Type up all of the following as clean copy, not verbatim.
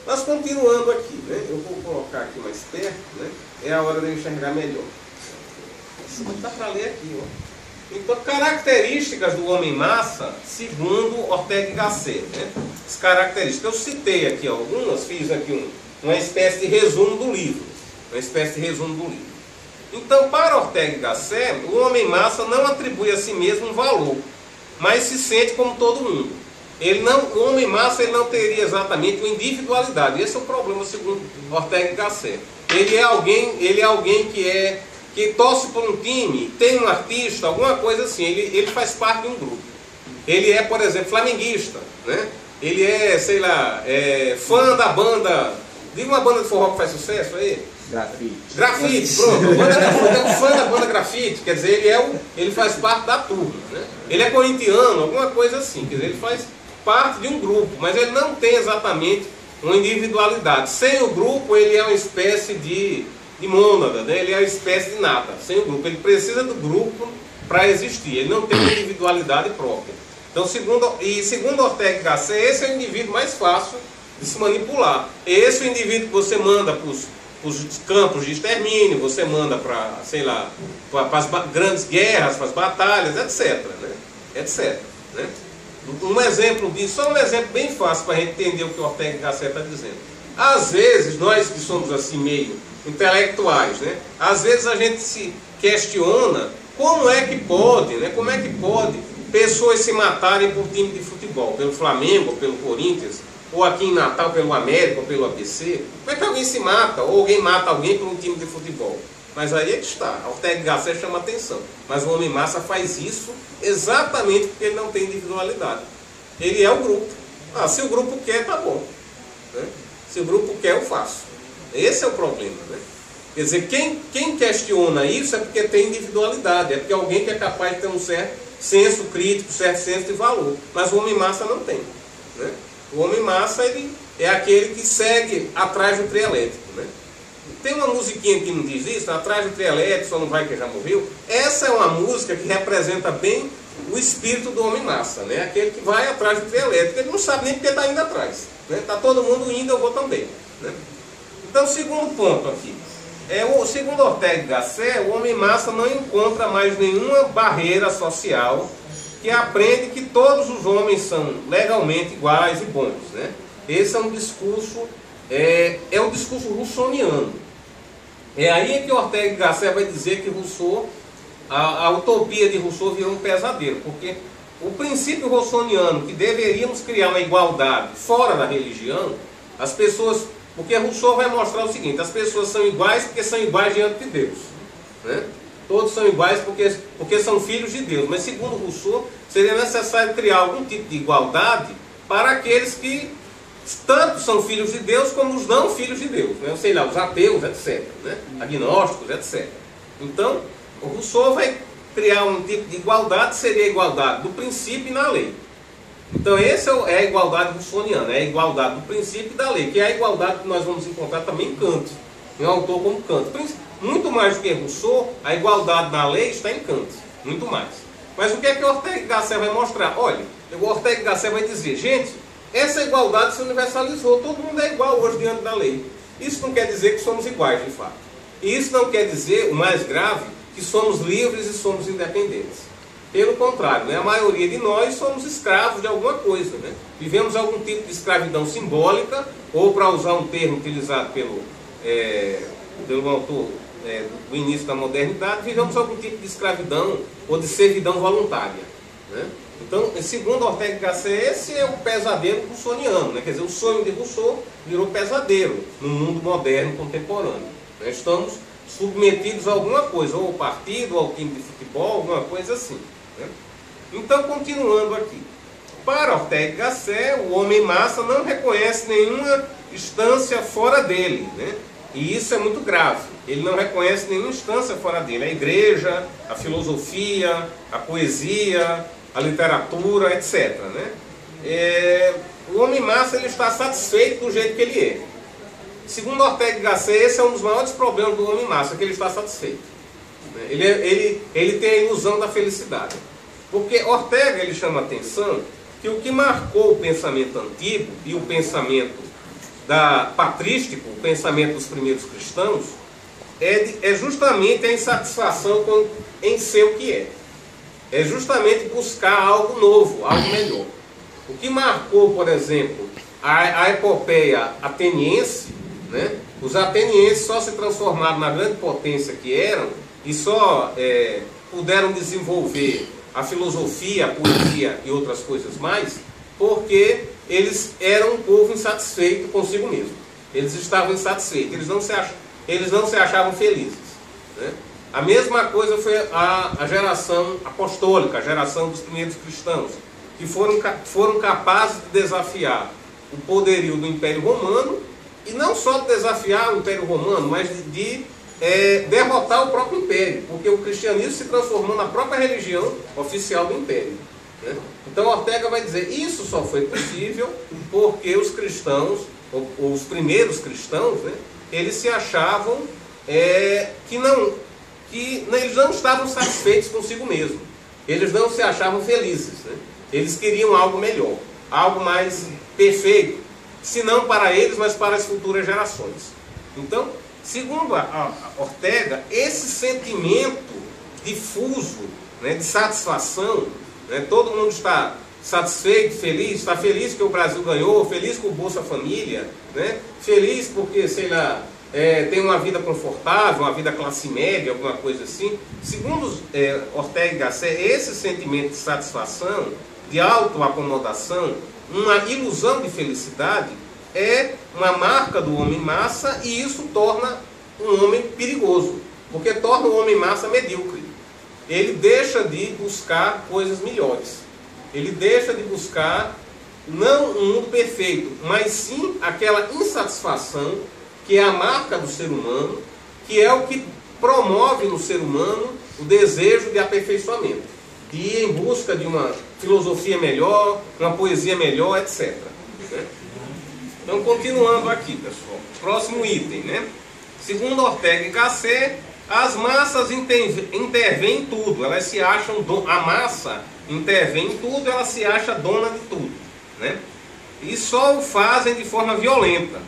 Mas continuando aqui, né? Eu vou colocar aqui mais perto, né? É a hora de eu enxergar melhor. Isso dá para ler aqui, ó. Então, características do homem-massa, segundo Ortega y Gasset, né? As características, eu citei aqui algumas, fiz aqui uma espécie de resumo do livro. Então, para Ortega y Gasset, o homem-massa não atribui a si mesmo um valor, mas se sente como todo mundo. O homem-massa não teria exatamente uma individualidade. Esse é o problema, segundo Ortega y Gasset. Ele é alguém que torce por um time, tem um artista, alguma coisa assim. Ele faz parte de um grupo. Ele é, por exemplo, flamenguista, né? Ele é, sei lá, fã da banda. Diga uma banda de forró que faz sucesso aí. Grafite, pronto. Fã da banda Grafite, quer dizer, ele faz parte da turma, né? Ele é corintiano, alguma coisa assim, quer dizer, ele faz parte de um grupo, mas ele não tem exatamente uma individualidade. Sem o grupo, ele é uma espécie de mônada, né? Ele é uma espécie de nada. Sem o grupo, ele precisa do grupo para existir, ele não tem uma individualidade própria. Então, segundo Ortega y Gasset, esse é o indivíduo mais fácil de se manipular. Esse é o indivíduo que você manda para os campos de extermínio, você manda para, sei lá, para as grandes guerras, para as batalhas, etc. Né? Etc. Né? Um exemplo disso, só um exemplo bem fácil para a gente entender o que o Ortega y Gasset está dizendo. Às vezes, nós que somos assim meio intelectuais, né? Às vezes a gente se questiona como é que pode, né? Como é que pode pessoas se matarem por time de futebol, pelo Flamengo, ou pelo Corinthians, ou aqui em Natal pelo América, ou pelo ABC. Como é que alguém se mata, ou alguém mata alguém por um time de futebol? Mas aí é que está, a Ortega y Gasset chama atenção. Mas o homem-massa faz isso exatamente porque ele não tem individualidade. Ele é o grupo. Se o grupo quer, tá bom. Né? Se o grupo quer, eu faço. Esse é o problema. Né? Quer dizer, quem questiona isso é porque tem individualidade, é porque alguém que é capaz de ter um certo senso crítico, certo senso de valor. Mas o homem-massa não tem. Né? O homem-massa, ele é aquele que segue atrás do trio elétrico. Né? Tem uma musiquinha que não diz isso, atrás do trio elétrico, só não vai que já morreu. Essa é uma música que representa bem o espírito do homem-massa, né? Aquele que vai atrás do trio elétrico. Ele não sabe nem porque está indo atrás. Está todo mundo indo, eu vou também. Né? Então, segundo ponto aqui. Segundo Ortega y Gasset, o homem-massa não encontra mais nenhuma barreira social que aprende que todos os homens são legalmente iguais e bons. Né? Esse é um discurso, é um discurso russoniano. É aí que Ortega y Gasset vai dizer que Rousseau, a utopia de Rousseau virou um pesadelo, porque o princípio russoniano, que deveríamos criar uma igualdade fora da religião, as pessoas, porque Rousseau vai mostrar o seguinte: as pessoas são iguais porque são iguais diante de Deus. Né? Todos são iguais porque são filhos de Deus. Mas segundo Rousseau, seria necessário criar algum tipo de igualdade para aqueles que tanto são filhos de Deus como os não filhos de Deus. Né? Sei lá, os ateus, etc. Né? Agnósticos, etc. Então, o Rousseau vai criar um tipo de igualdade, seria a igualdade do princípio e na lei. Então, essa é a igualdade russoniana, é a igualdade do princípio e da lei, que é a igualdade que nós vamos encontrar também em Kant, em um autor como Kant. Muito mais do que Rousseau, a igualdade na lei está em Kant, muito mais. Mas o que é que Ortega y Gasset vai mostrar? Olha, o Ortega y Gasset vai dizer: gente, essa igualdade se universalizou, todo mundo é igual hoje diante da lei. Isso não quer dizer que somos iguais, de fato. E isso não quer dizer, o mais grave, que somos livres e somos independentes. Pelo contrário, né? A maioria de nós somos escravos de alguma coisa. Né? Vivemos algum tipo de escravidão simbólica, ou, para usar um termo utilizado pelo autor do início da modernidade, vivemos algum tipo de escravidão ou de servidão voluntária. Né? Então, segundo Ortega y Gasset, esse é o pesadelo russoniano. Né? Quer dizer, o sonho de Rousseau virou pesadelo no mundo moderno contemporâneo. Né? Estamos submetidos a alguma coisa, ou ao partido, ou ao time de futebol, alguma coisa assim. Né? Então, continuando aqui. Para Ortega y Gasset, o homem-massa não reconhece nenhuma instância fora dele. Né? E isso é muito grave. Ele não reconhece nenhuma instância fora dele. A igreja, a filosofia, a poesia, a literatura, etc. Né? O homem-massa, ele está satisfeito do jeito que ele é. Segundo Ortega y Gasset, esse é um dos maiores problemas do homem-massa, que ele está satisfeito. Ele tem a ilusão da felicidade. Porque Ortega, ele chama a atenção que o que marcou o pensamento antigo e o pensamento patrístico, o pensamento dos primeiros cristãos, é justamente a insatisfação em ser o que é. É justamente buscar algo novo, algo melhor. O que marcou, por exemplo, a epopeia ateniense, né? Os atenienses só se transformaram na grande potência que eram e só puderam desenvolver a filosofia, a poesia e outras coisas mais, porque eles eram um povo insatisfeito consigo mesmo. Eles estavam insatisfeitos, eles não se achavam felizes, né? A mesma coisa foi a geração apostólica, a geração dos primeiros cristãos, que foram capazes de desafiar o poderio do Império Romano, e não só de desafiar o Império Romano, mas de derrotar o próprio Império, porque o cristianismo se transformou na própria religião oficial do Império, né? Então Ortega vai dizer, isso só foi possível porque os cristãos, ou os primeiros cristãos, né, eles se achavam eles não estavam satisfeitos consigo mesmo. Eles não se achavam felizes, né? Eles queriam algo melhor, algo mais perfeito, se não para eles, mas para as futuras gerações. Então, segundo a Ortega, esse sentimento difuso, né, de satisfação, né, todo mundo está satisfeito, feliz, está feliz que o Brasil ganhou, feliz com o Bolsa Família, né, feliz porque, sei lá, tem uma vida confortável, uma vida classe média, alguma coisa assim. Segundo Ortega y Gasset, esse sentimento de satisfação, de autoacomodação, uma ilusão de felicidade, é uma marca do homem massa, e isso torna um homem perigoso, porque torna o homem massa medíocre. Ele deixa de buscar coisas melhores, ele deixa de buscar não um mundo perfeito, mas sim aquela insatisfação que é a marca do ser humano, que é o que promove no ser humano o desejo de aperfeiçoamento, de ir em busca de uma filosofia melhor, uma poesia melhor, etc. Então, continuando aqui, pessoal. Próximo item, né? Segundo Ortega y Gasset, as massas intervêm em tudo. Elas se acham... A massa intervém em tudo, ela se acha dona de tudo, né? E só o fazem de forma violenta,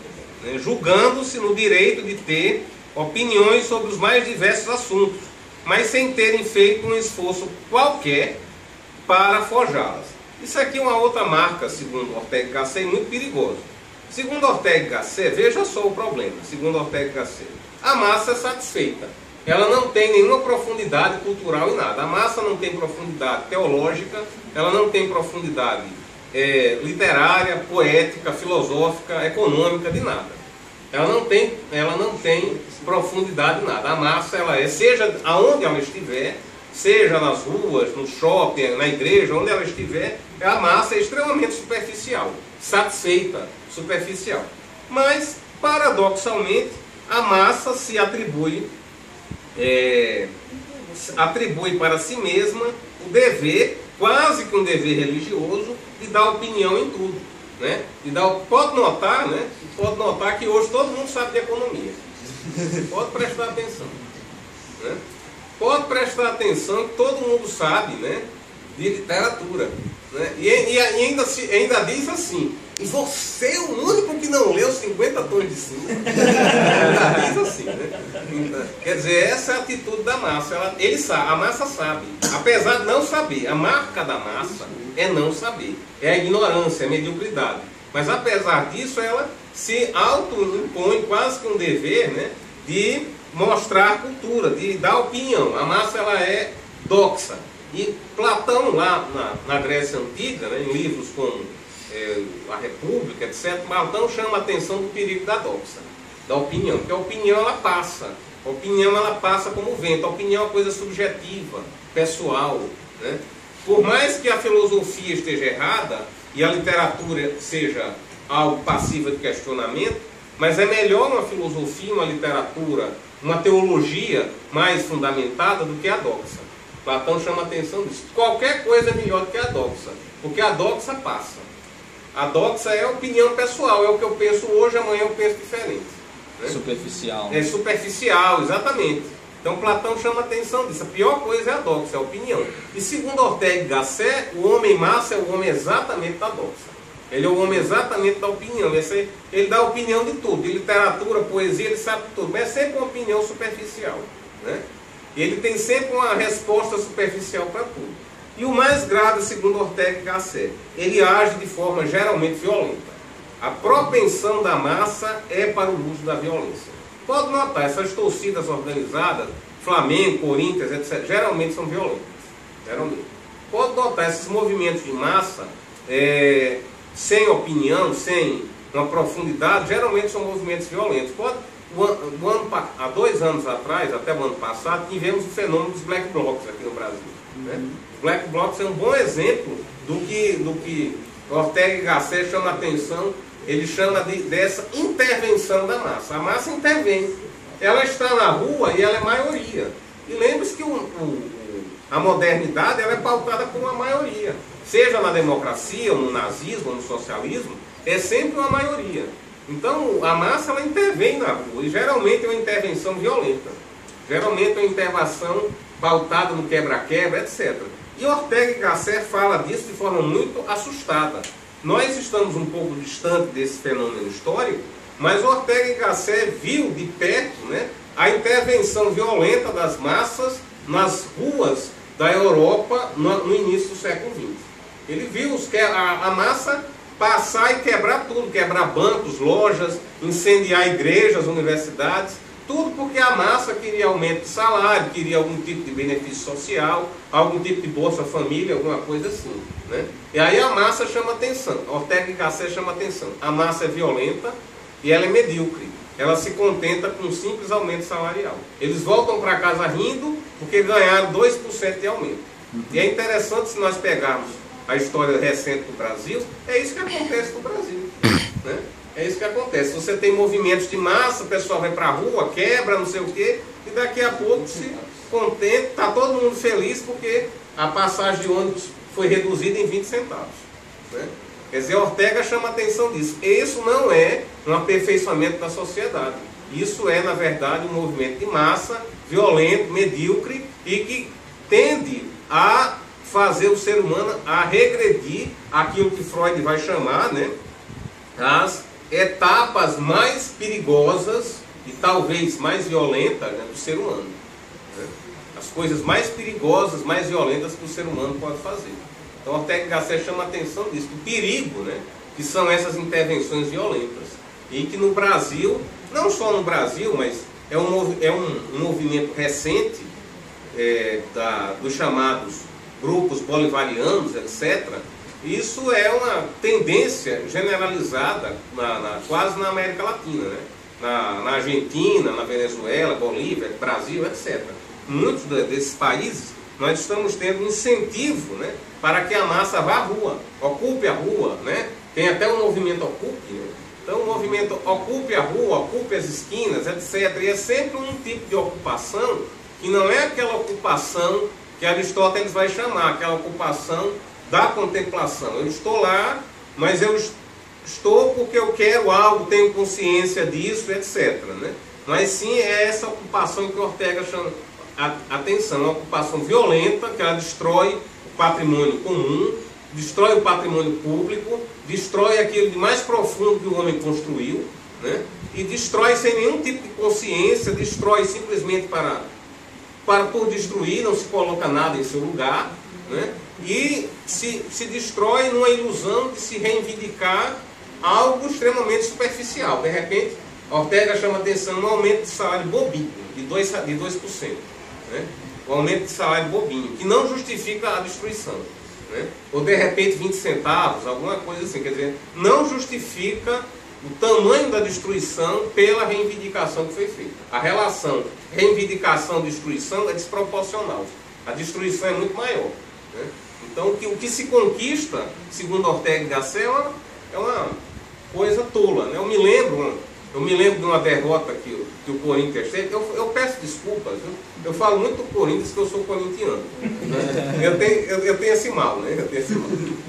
né, julgando-se no direito de ter opiniões sobre os mais diversos assuntos, mas sem terem feito um esforço qualquer para forjá-las. Isso aqui é uma outra marca, segundo Ortega y Gasset, muito perigosa. Segundo Ortega y Gasset, veja só o problema. Segundo Ortega y Gasset, a massa é satisfeita. Ela não tem nenhuma profundidade cultural em nada. A massa não tem profundidade teológica, ela não tem profundidade literária, poética, filosófica, econômica, de nada. Ela não tem profundidade em nada. A massa, seja aonde ela estiver, seja nas ruas, no shopping, na igreja, onde ela estiver, a massa é extremamente superficial, satisfeita, superficial. Mas, paradoxalmente, a massa se atribui para si mesma o dever, quase que um dever religioso, de dar opinião em tudo, né? Pode notar, né? Pode notar que hoje todo mundo sabe de economia. Pode prestar atenção, né? Pode prestar atenção que todo mundo sabe, né, de literatura, né? E ainda diz assim: e você é o único que não leu 50 tons de cinza. Ainda diz assim, né? Quer dizer, essa é a atitude da massa. A massa sabe, apesar de não saber. A marca da massa é não saber, é a ignorância, é a mediocridade. Mas apesar disso, ela se auto-impõe quase que um dever, né, de mostrar cultura, de dar opinião. A massa, ela é doxa. E Platão, lá na Grécia Antiga, né, em livros como a República, etc., Platão chama a atenção do perigo da doxa, da opinião, porque a opinião ela passa. A opinião ela passa como vento. A opinião é uma coisa subjetiva, pessoal, né? Por mais que a filosofia esteja errada e a literatura seja algo passivo de questionamento, mas é melhor uma filosofia, uma literatura, uma teologia mais fundamentada do que a doxa. Platão chama a atenção disso. Qualquer coisa é melhor do que a doxa, porque a doxa passa. A doxa é a opinião pessoal, é o que eu penso hoje, amanhã eu penso diferente, né? Superficial. É superficial, exatamente. Então Platão chama a atenção disso. A pior coisa é a doxa, é a opinião. E segundo Ortega y Gasset, o homem massa é o homem exatamente da doxa. Ele é o homem exatamente da opinião. Ele dá opinião de tudo, de literatura, poesia, ele sabe tudo, mas é sempre uma opinião superficial, né? Ele tem sempre uma resposta superficial para tudo. E o mais grave, segundo Ortega y Gasset, ele age de forma geralmente violenta. A propensão da massa é para o uso da violência. Pode notar, essas torcidas organizadas, Flamengo, Corinthians, etc., geralmente são violentas. Geralmente. Pode notar, esses movimentos de massa, sem opinião, sem uma profundidade, geralmente são movimentos violentos. Há 2 anos atrás, até o ano passado, tivemos o fenômeno dos black blocs aqui no Brasil. Né? Os black blocs é um bom exemplo do que Ortega y Gasset chama a atenção. Ele chama dessa intervenção da massa. A massa intervém. Ela está na rua e ela é maioria. E lembre-se que a modernidade ela é pautada por uma maioria. Seja na democracia, ou no nazismo, ou no socialismo, é sempre uma maioria. Então, a massa ela intervém na rua. E geralmente é uma intervenção violenta. Geralmente é uma intervenção pautada no quebra-quebra, etc. E Ortega y Gasset fala disso de forma muito assustada. Nós estamos um pouco distante desse fenômeno histórico, mas Ortega y Gasset viu de perto, né, a intervenção violenta das massas nas ruas da Europa no início do século XX. Ele viu a massa passar e quebrar tudo, quebrar bancos, lojas, incendiar igrejas, universidades, tudo porque a massa queria aumento de salário, queria algum tipo de benefício social, algum tipo de Bolsa Família, alguma coisa assim, né? E aí a massa chama atenção, Ortega y Gasset chama atenção. A massa é violenta e ela é medíocre. Ela se contenta com um simples aumento salarial. Eles voltam para casa rindo porque ganharam 2% de aumento. E é interessante se nós pegarmos a história recente do Brasil, é isso que acontece no Brasil, né? É isso que acontece. Você tem movimentos de massa, o pessoal vai para a rua, quebra, não sei o quê, e daqui a pouco se contenta, está todo mundo feliz porque a passagem de ônibus foi reduzida em 20 centavos. Né? Quer dizer, Ortega chama a atenção disso. Isso não é um aperfeiçoamento da sociedade. Isso é, na verdade, um movimento de massa, violento, medíocre, e que tende a fazer o ser humano a regredir aquilo que Freud vai chamar, né, as etapas mais perigosas e talvez mais violentas, né, do ser humano. Né? As coisas mais perigosas, mais violentas que o ser humano pode fazer. Então Ortega y Gasset chama a atenção disso, do perigo, né, que são essas intervenções violentas. E que no Brasil, não só no Brasil, mas é um movimento recente dos chamados grupos bolivarianos, etc. Isso é uma tendência generalizada quase na América Latina, né? Na Argentina, na Venezuela, Bolívia, Brasil, etc. Muitos desses países nós estamos tendo um incentivo, né, para que a massa vá à rua, ocupe a rua, né? Tem até o movimento Ocupe, né? Então o movimento ocupe a rua, ocupe as esquinas, etc. E é sempre um tipo de ocupação que não é aquela ocupação que Aristóteles vai chamar, aquela ocupação da contemplação. Eu estou lá, mas eu estou porque eu quero algo, tenho consciência disso, etc. Né? Mas sim é essa ocupação que Ortega chama a atenção, uma ocupação violenta, que ela destrói o patrimônio comum, destrói o patrimônio público, destrói aquilo de mais profundo que o homem construiu, né? E destrói sem nenhum tipo de consciência, destrói simplesmente por destruir, não se coloca nada em seu lugar, né? E se destrói numa ilusão de se reivindicar algo extremamente superficial. De repente, Ortega chama atenção no aumento de salário bobinho, de 2%. Né? O aumento de salário bobinho, que não justifica a destruição. Né? Ou de repente 20 centavos, alguma coisa assim. Quer dizer, não justifica o tamanho da destruição pela reivindicação que foi feita. A relação reivindicação-destruição é desproporcional. A destruição é muito maior. Né? Então, o que se conquista, segundo Ortega y Gasset, é uma coisa tola. Né? Eu me lembro de uma derrota que o Corinthians teve. Eu peço desculpas, viu? Eu falo muito do Corinthians, que eu sou corintiano. Né? Eu tenho esse mal, né?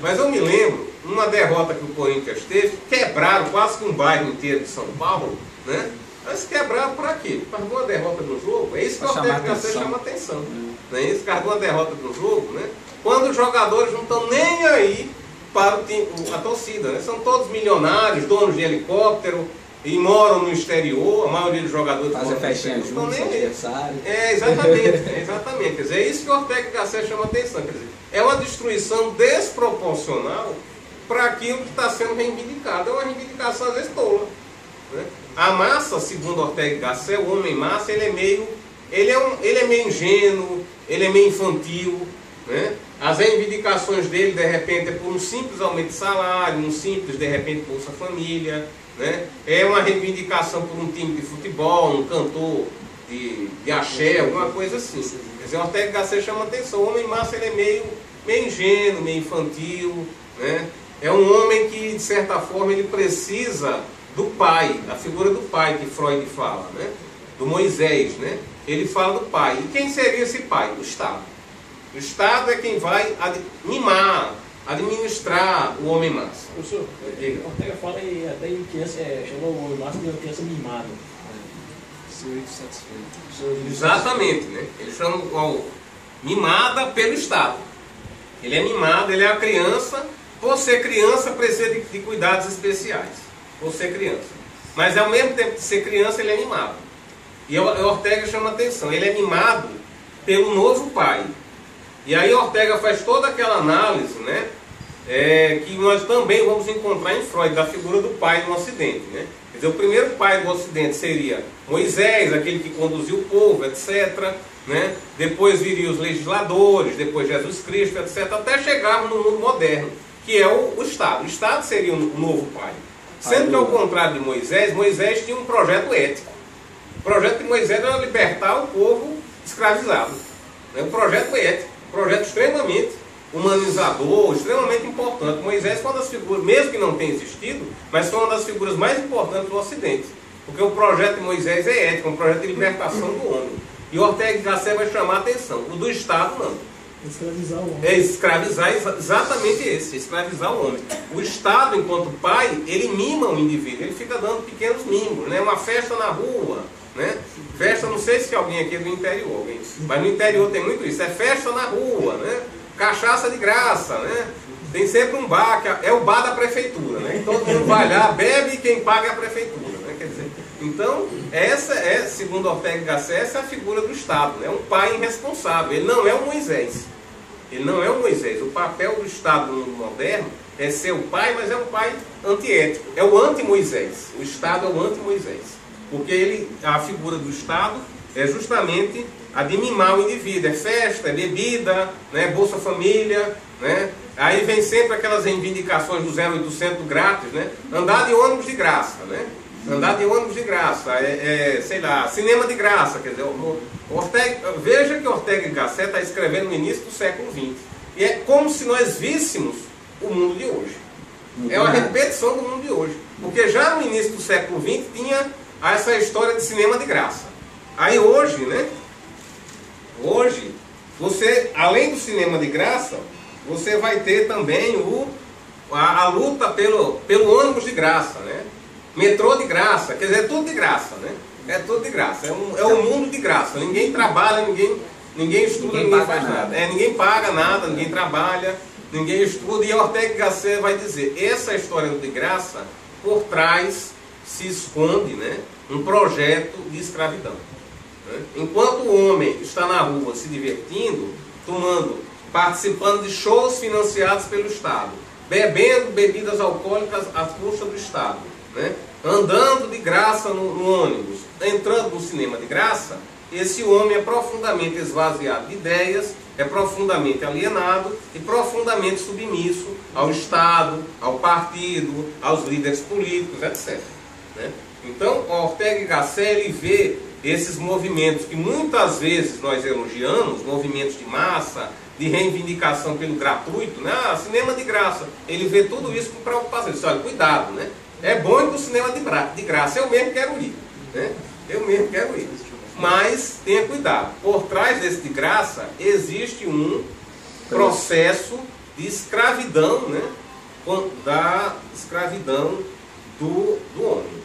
Mas eu me lembro, uma derrota que o Corinthians teve, quebraram quase que um bairro inteiro de São Paulo, né? Mas quebraram para quê? Carregou uma derrota no jogo. É isso que o Ortega y Gasset chama atenção. Né? Isso, carregou uma derrota no jogo, né? Quando os jogadores não estão nem aí para a torcida, né? São todos milionários, donos de helicóptero, e moram no exterior, a maioria dos jogadores fazem festinha juntos, aniversário. Exatamente. Quer dizer, é isso que Ortega y Gasset chama atenção. Quer dizer, é uma destruição desproporcional para aquilo que está sendo reivindicado. É uma reivindicação às vezes tola, né? A massa, segundo Ortega y Gasset, o homem massa, ele é meio ingênuo, ele é meio infantil, né? As reivindicações dele, de repente, é por um simples aumento de salário, um simples, de repente, Bolsa Família, né? É uma reivindicação por um time de futebol, um cantor de axé, alguma coisa assim. Quer dizer, Ortega y Gasset chama atenção. O homem massa, ele é meio ingênuo, meio infantil, né? É um homem que, de certa forma, ele precisa do pai, a figura do pai que Freud fala, né? Do Moisés, né? Ele fala do pai. E quem seria esse pai? O Estado. O Estado é quem vai mimar, administrar o homem massa. Professor, Ortega fala e até em criança, chamou o homem massa de uma criança mimada. Senhorito satisfeito. Exatamente, né? Ele chama mimada pelo Estado. Ele é mimado, ele é a criança. Por ser criança, precisa de cuidados especiais. Por ser criança. Mas ao mesmo tempo de ser criança, ele é mimado. E Ortega chama atenção, ele é mimado pelo novo pai. E aí Ortega faz toda aquela análise, né, que nós também vamos encontrar em Freud, da figura do pai no Ocidente, né? Quer dizer, o primeiro pai do Ocidente seria Moisés, aquele que conduziu o povo, etc., né? Depois viriam os legisladores, depois Jesus Cristo, etc., até chegarmos no mundo moderno, que é o Estado. O Estado seria o novo pai. Sendo que, ao contrário de Moisés, Moisés tinha um projeto ético. O projeto de Moisés era libertar o povo escravizado. Um projeto ético, um projeto extremamente humanizador, extremamente importante. Moisés foi uma das figuras, mesmo que não tenha existido, mas foi uma das figuras mais importantes do Ocidente. Porque o projeto de Moisés é ético, é um projeto de libertação do homem. E Ortega y Gasset vai chamar a atenção. O do Estado, não. Escravizar o homem. É escravizar, exatamente esse, escravizar o homem. O Estado, enquanto pai, ele mima o indivíduo, ele fica dando pequenos mimos, né? Uma festa na rua, né? Festa, não sei se alguém aqui é do interior, mas no interior tem muito isso, é festa na rua, né? Cachaça de graça, né? Tem sempre um bar, que é o bar da prefeitura, né? Todo mundo vai lá, bebe e quem paga é a prefeitura, né? Quer dizer, então, essa é, segundo Ortega y Gasset, essa é a figura do Estado, né? Um pai irresponsável, ele não é o Moisés. Ele não é o Moisés. O papel do Estado no mundo moderno é ser o pai, mas é um pai antiético. É o anti-Moisés. O Estado é o anti-Moisés. Porque a figura do Estado é justamente a de mimar o indivíduo. É festa, é bebida, né? Bolsa Família, né? Aí vem sempre aquelas reivindicações do 0800 grátis, né? Andar de ônibus de graça, né? Andar de ônibus de graça, sei lá, cinema de graça, quer dizer, veja que Ortega y Gasset está escrevendo no início do século XX. E é como se nós víssemos o mundo de hoje. É uma repetição do mundo de hoje. Porque já no início do século XX tinha essa história de cinema de graça. Aí hoje, né? Hoje, você, além do cinema de graça, você vai ter também a luta pelo ônibus de graça, né? Metrô de graça, quer dizer, é tudo de graça, né? É tudo de graça, é um mundo de graça. Ninguém trabalha, ninguém estuda, ninguém faz nada. Ninguém paga nada, ninguém trabalha, ninguém estuda. E Ortega y Gasset vai dizer, essa história do de graça, por trás se esconde, né, um projeto de escravidão. Né? Enquanto o homem está na rua se divertindo, participando de shows financiados pelo Estado, bebendo bebidas alcoólicas à custa do Estado, né? Andando de graça no ônibus, entrando no cinema de graça, esse homem é profundamente esvaziado de ideias, é profundamente alienado e profundamente submisso ao Estado, ao partido, aos líderes políticos, etc. Né? Então, Ortega y Gasset, ele vê esses movimentos que muitas vezes nós elogiamos, movimentos de massa, de reivindicação pelo gratuito, né? Cinema de graça. Ele vê tudo isso com preocupação. Ele diz, olha, cuidado, né? É bom ir para o cinema de graça, eu mesmo quero ir, né? Eu mesmo quero ir. Mas tenha cuidado, por trás desse de graça existe um processo de escravidão, né? Da escravidão do homem.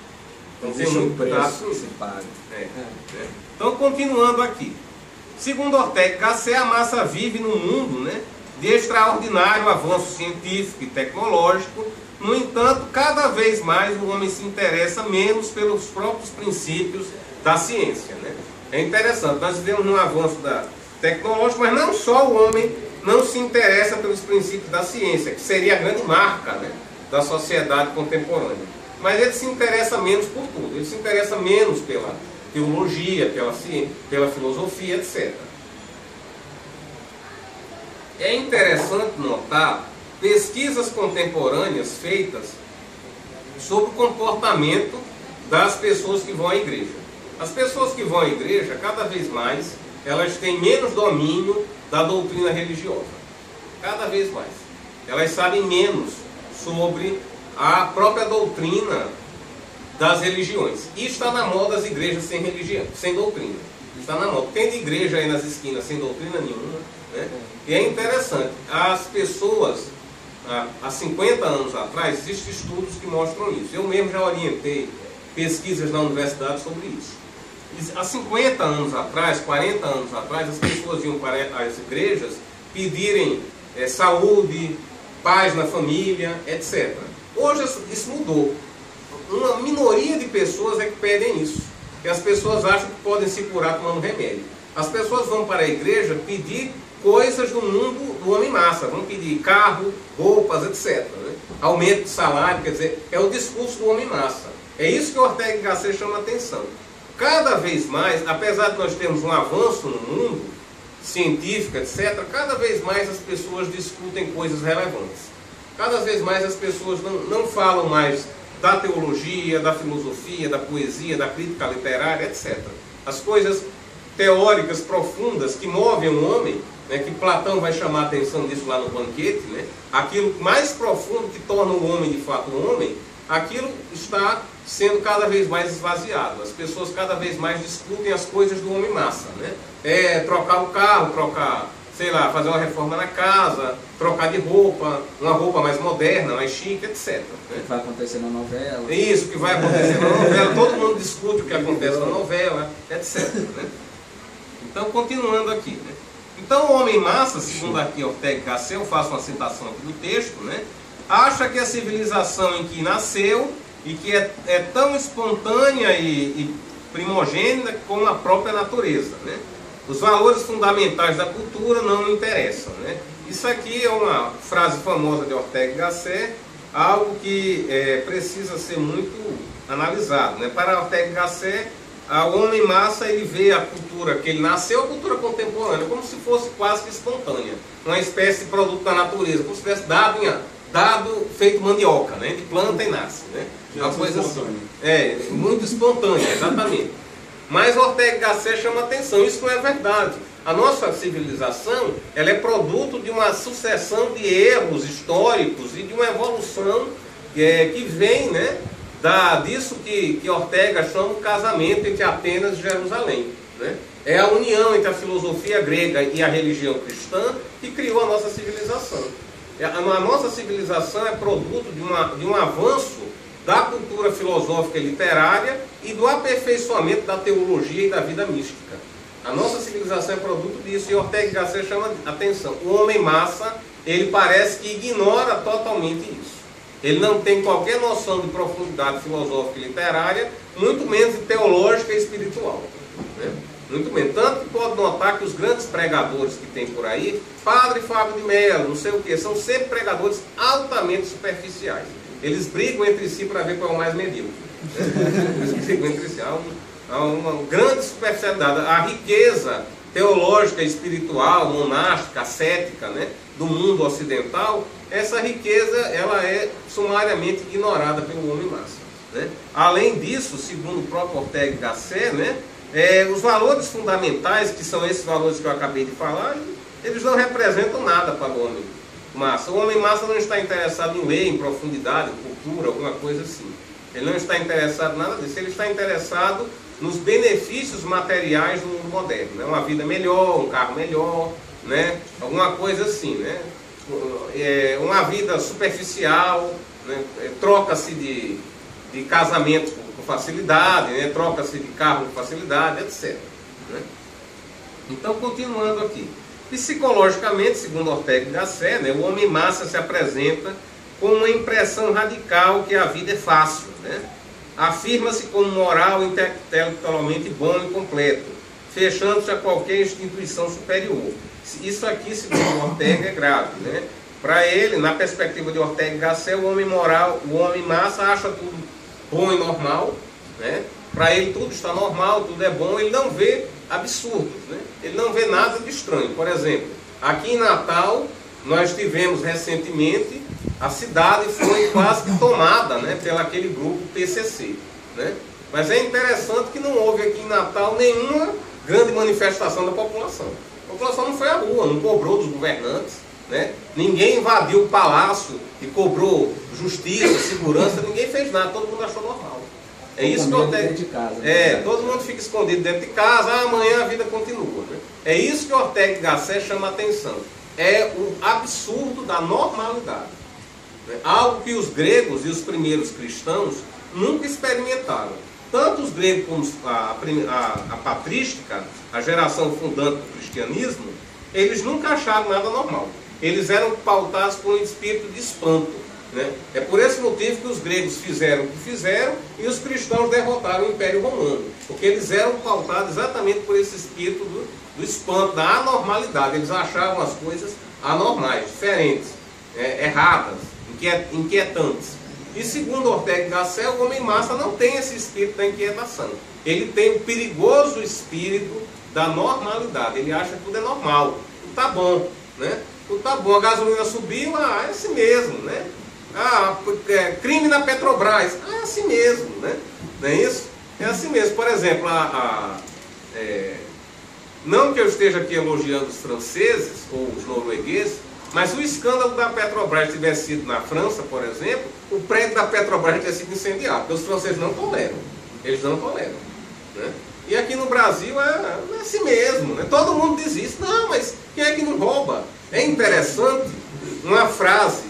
Então, existe um preço que se paga. Então, continuando aqui. Segundo Ortega y Gasset, a massa vive num mundo, né, de extraordinário avanço científico e tecnológico. No entanto, cada vez mais o homem se interessa menos pelos próprios princípios da ciência, né? É interessante, nós vivemos um avanço tecnológico, mas não só o homem não se interessa pelos princípios da ciência, que seria a grande marca, né, da sociedade contemporânea. Mas ele se interessa menos por tudo, ele se interessa menos pela teologia, pela ciência, pela filosofia, etc. É interessante notar pesquisas contemporâneas feitas sobre o comportamento das pessoas que vão à igreja. As pessoas que vão à igreja, cada vez mais, elas têm menos domínio da doutrina religiosa. Cada vez mais. Elas sabem menos sobre a própria doutrina das religiões. E está na moda as igrejas sem religião, sem doutrina. Está na moda. Tem de igreja aí nas esquinas sem doutrina nenhuma, né? E é interessante, as pessoas, há 50 anos atrás, existem estudos que mostram isso. Eu mesmo já orientei pesquisas na universidade sobre isso. Há 50 anos atrás, 40 anos atrás, as pessoas iam para as igrejas pedirem saúde, paz na família, etc. Hoje isso mudou. Uma minoria de pessoas é que pedem isso. Que as pessoas acham que podem se curar tomando remédio. As pessoas vão para a igreja pedir coisas do mundo do homem massa. Vão pedir carro, roupas, etc. Né? Aumento de salário, quer dizer, é o discurso do homem massa. É isso que Ortega y Gasset chama a atenção. Cada vez mais, apesar de nós termos um avanço no mundo, científico, etc., cada vez mais as pessoas discutem coisas relevantes. Cada vez mais as pessoas não falam mais da teologia, da filosofia, da poesia, da crítica literária, etc. As coisas teóricas profundas que movem o homem, né, que Platão vai chamar a atenção disso lá no Banquete, né, aquilo mais profundo que torna o homem de fato um homem, aquilo está sendo cada vez mais esvaziado. As pessoas cada vez mais discutem as coisas do homem massa, né? Trocar o carro, sei lá, fazer uma reforma na casa, trocar de roupa, uma roupa mais moderna, mais chique, etc. O que vai acontecer na novela. Isso, o que vai acontecer na novela. Todo mundo discute o que acontece na novela, etc. Né? Então, continuando aqui, né? Então, o homem massa, segundo aqui Ortega y Gasset, eu faço uma citação aqui do texto, né? Acha que a civilização em que nasceu e que é tão espontânea e primogênita como a própria natureza, né? Os valores fundamentais da cultura não lhe interessam, né? Isso aqui é uma frase famosa de Ortega y Gasset, algo que precisa ser muito analisado, né? Para Ortega y Gasset, o homem massa, ele vê a cultura que ele nasceu, a cultura contemporânea, como se fosse quase que espontânea, uma espécie de produto da natureza, como se tivesse dado feito mandioca, né? De planta e nasce, né? Uma coisa assim. Muito espontânea, exatamente. Mas Ortega y Gasset chama atenção, isso não é verdade. A nossa civilização, ela é produto de uma sucessão de erros históricos e de uma evolução que vem, né, disso que Ortega chama o casamento entre Atenas e Jerusalém, né? É a união entre a filosofia grega e a religião cristã que criou a nossa civilização. A nossa civilização é produto de um avanço da cultura filosófica e literária e do aperfeiçoamento da teologia e da vida mística. A nossa civilização é produto disso, e Ortega y Gasset chama atenção. O homem massa, ele parece que ignora totalmente isso. Ele não tem qualquer noção de profundidade filosófica e literária, muito menos de teológica e espiritual, né? Muito menos. Tanto que pode notar que os grandes pregadores que tem por aí, Padre Fábio de Mello, não sei o que, são sempre pregadores altamente superficiais. Eles brigam entre si para ver qual é o mais medíocre. Eles brigam entre si. Há uma grande superficialidade. A riqueza teológica, espiritual, monástica, ascética, né, do mundo ocidental, essa riqueza ela é sumariamente ignorada pelo homem massa, né? Além disso, segundo o próprio Ortega y Gasset, né, os valores fundamentais, que são esses valores que eu acabei de falar, eles não representam nada para o homem massa. O homem massa não está interessado em ler, em profundidade, em cultura, alguma coisa assim. Ele não está interessado em nada disso. Ele está interessado nos benefícios materiais do mundo moderno, né? Uma vida melhor, um carro melhor, né? Alguma coisa assim, né? Uma vida superficial, né? Troca-se de casamento com facilidade, né? Troca-se de carro com facilidade, etc. Né? Então, continuando aqui. Psicologicamente, segundo Ortega y Gasset, né, o homem-massa se apresenta com uma impressão radical que a vida é fácil, né? Afirma-se como moral e intelectualmente bom e completo, fechando-se a qualquer instituição superior. Isso aqui, segundo Ortega, é grave, né? Para ele, na perspectiva de Ortega y Gasset, o homem moral, o homem-massa acha tudo bom e normal, né? Para ele tudo está normal, tudo é bom, ele não vê absurdos, né? Ele não vê nada de estranho. Por exemplo, aqui em Natal, nós tivemos recentemente, a cidade foi quase que tomada, né, pelo aquele grupo PCC, né? Mas é interessante que não houve aqui em Natal nenhuma grande manifestação da população. A população não foi à rua, não cobrou dos governantes, né? Ninguém invadiu o palácio e cobrou justiça, segurança, ninguém fez nada, todo mundo achou normal. É isso que eu Ortega... de casa, né? todo mundo fica escondido dentro de casa, amanhã a vida continua, né? É isso que Ortega y Gasset chama a atenção. É o absurdo da normalidade, né? Algo que os gregos e os primeiros cristãos nunca experimentaram. Tanto os gregos como a patrística, a geração fundante do cristianismo, eles nunca acharam nada normal. Eles eram pautados por um espírito de espanto, né? É por esse motivo que os gregos fizeram o que fizeram e os cristãos derrotaram o Império Romano, porque eles eram pautados exatamente por esse espírito do espanto, da anormalidade. Eles achavam as coisas anormais, diferentes, erradas, inquietantes. E segundo Ortega y Gasset, o homem-massa não tem esse espírito da inquietação. Ele tem o perigoso espírito da normalidade. Ele acha que tudo é normal, tudo está bom, né? Tudo está bom, a gasolina subiu, é assim mesmo, né? Crime na Petrobras, é assim mesmo, né? Não é isso? É assim mesmo. Por exemplo, não que eu esteja aqui elogiando os franceses ou os noruegueses, mas se o escândalo da Petrobras tivesse sido na França, por exemplo, o prédio da Petrobras teria sido incendiado, porque os franceses não toleram. Eles não toleram, né? E aqui no Brasil é assim mesmo, né? Todo mundo diz isso. Não, mas quem é que não rouba? É interessante uma frase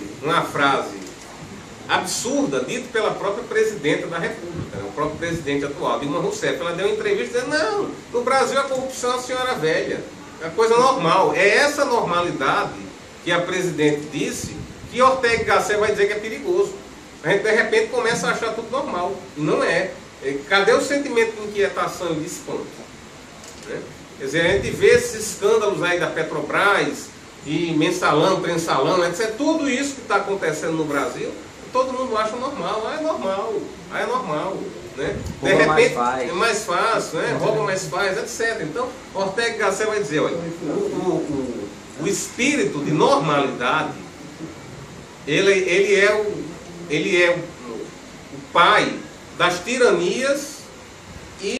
absurda, dita pela própria presidenta da República, né? O próprio presidente atual, Dilma Rousseff. Ela deu uma entrevista dizendo: não, no Brasil a corrupção é uma senhora velha, é coisa normal. É essa normalidade que a presidente disse que Ortega y Gasset vai dizer que é perigoso. A gente de repente começa a achar tudo normal, e não é. Cadê o sentimento de inquietação e de espanto, né? Quer dizer, a gente vê esses escândalos aí da Petrobras, e mensalão, prensalão, etc. Tudo isso que está acontecendo no Brasil, todo mundo acha normal. É normal, né? De repente é mais fácil, né? Rouba mais faz, etc. Então, Ortega y Gasset vai dizer: olha, o espírito de normalidade, ele é o pai das tiranias. E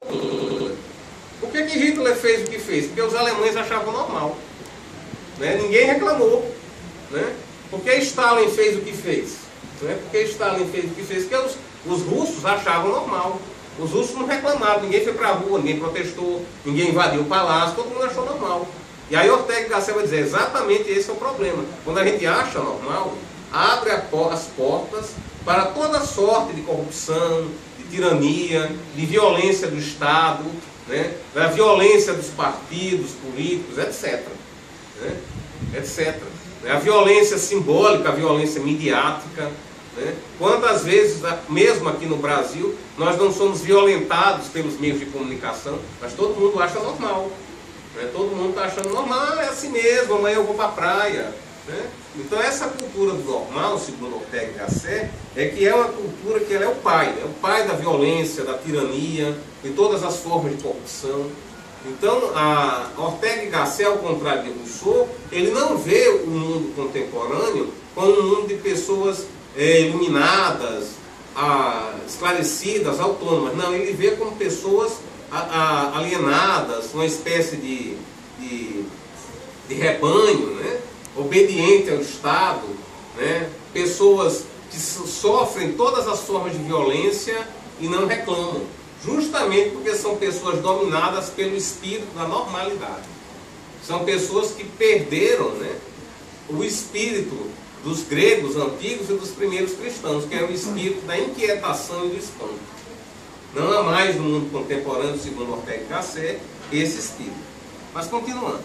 por que Hitler fez o que fez? Porque os alemães achavam normal, né? Ninguém reclamou, né? Por que Stalin fez o que fez? Né? Porque Stalin fez o que fez? Porque os russos achavam normal. Os russos não reclamaram, ninguém foi para a rua, ninguém protestou, ninguém invadiu o palácio, todo mundo achou normal. E aí Ortega y Gasset vai dizer: exatamente esse é o problema. Quando a gente acha normal, abre as portas para toda sorte de corrupção, de tirania, de violência do Estado, né? Da violência dos partidos políticos, etc. Né? Etc. A violência simbólica, a violência midiática, né? Quantas vezes, mesmo aqui no Brasil, nós não somos violentados pelos meios de comunicação, mas todo mundo acha normal, né? Todo mundo está achando normal, é assim mesmo, amanhã eu vou para a praia, né? Então essa cultura do normal, segundo Ortega y Gasset, é que é uma cultura que ela é o pai da violência, da tirania, de todas as formas de corrupção. Então, a Ortega y Gasset, ao contrário de Rousseau, ele não vê o mundo contemporâneo como um mundo de pessoas iluminadas, esclarecidas, autônomas. Não, ele vê como pessoas alienadas, uma espécie de rebanho, né? Obediente ao Estado, né? Pessoas que sofrem todas as formas de violência e não reclamam. Justamente porque são pessoas dominadas pelo espírito da normalidade. São pessoas que perderam, né, o espírito dos gregos antigos e dos primeiros cristãos, que é o espírito da inquietação e do espanto. Não há mais no mundo contemporâneo, segundo Ortega y Gasset, esse espírito. Mas continuando.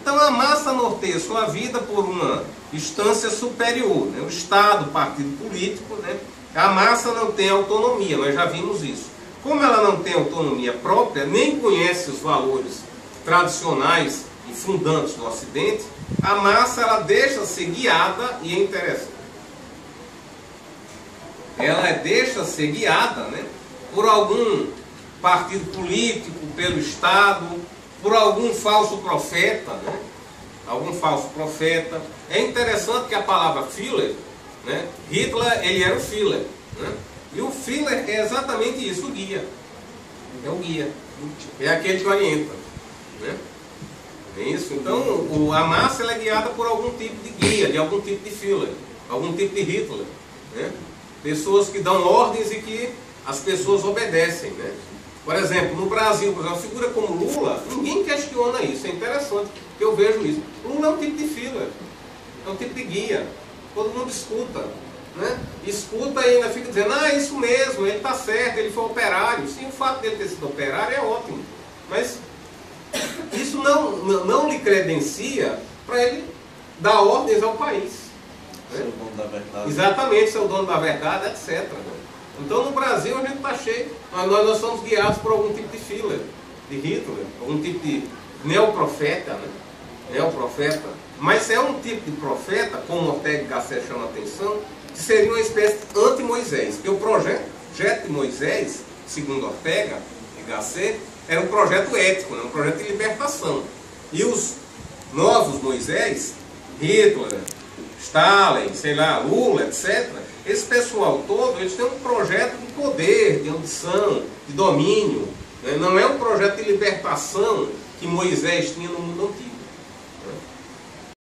Então a massa norteia sua vida por uma instância superior, né? O Estado, o partido político, né? A massa não tem autonomia, nós já vimos isso. Como ela não tem autonomia própria, nem conhece os valores tradicionais e fundantes do Ocidente, a massa ela deixa ser guiada, e é interessante. Ela deixa ser guiada, né, por algum partido político, pelo Estado, por algum falso profeta, né? Algum falso profeta. É interessante que a palavra Führer, né? Hitler, ele era o Führer, né? E o Führer é exatamente isso, o guia. É o guia. É aquele que orienta, né? É isso? Então, a massa ela é guiada por algum tipo de guia, de algum tipo de Führer, algum tipo de Hitler, né? Pessoas que dão ordens e que as pessoas obedecem, né? Por exemplo, no Brasil, por exemplo, uma figura como Lula, ninguém questiona isso. É interessante que eu vejo isso. Lula é um tipo de Führer, é um tipo de guia. Todo mundo escuta, né? Escuta e ainda fica dizendo, ah, isso mesmo, ele está certo, ele foi operário. Sim, o fato dele ter sido operário é ótimo. Mas isso não lhe credencia para ele dar ordens ao país. Ser o dono da verdade. Exatamente, ser o dono da verdade, etc. Então no Brasil a gente está cheio, nós somos guiados por algum tipo de Führer, de Hitler, algum tipo de neoprofeta, né? Neoprofeta. Mas é um tipo de profeta, como Ortega y Gasset chama a atenção, que seria uma espécie de anti-Moisés. Porque o projeto de Moisés, segundo Ortega y Gasset, era um projeto ético, né? Um projeto de libertação. E os novos Moisés, Hitler, Stalin, sei lá, Lula, etc., esse pessoal todo, eles têm um projeto de poder, de ambição, de domínio, né? Não é um projeto de libertação que Moisés tinha no mundo antigo.